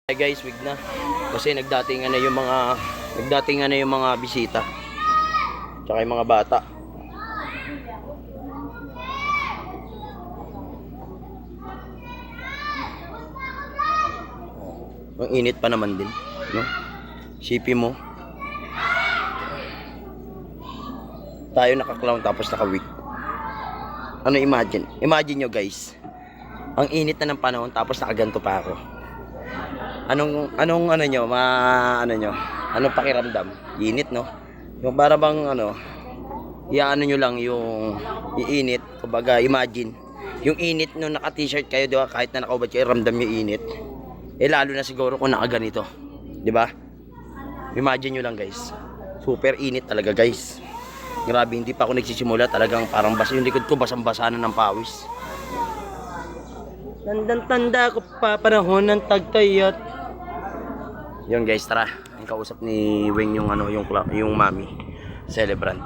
Hey guys, wig na. Kasi nagdatingan na yung mga bisita. Tsaka yung mga bata. Ang init pa naman din, no? Sipin mo. Tayo naka-clown tapos naka-wig. Ano imagine? Imagine nyo guys. Ang init na ng panahon tapos nakaganto pa ako. Anong pakiramdam? Init, no? Yung para bang iano nyo lang yung iinit. Kumbaga, imagine. Yung init nung naka-t-shirt kayo, di ba? Kahit na nakaubad kayo, ramdam nyo init. Eh, lalo na siguro kung nakaganito. Di ba? Imagine nyo lang, guys. Super init talaga, guys. Grabe, hindi pa ako nagsisimula. Talagang parang basa. Yung likod ko, basang-basa na ng pawis. Tandang-tanda ko pa panahon ng tagtayat. Yun guys, tara. Ang kausap ni Weng yung mami, celebrant.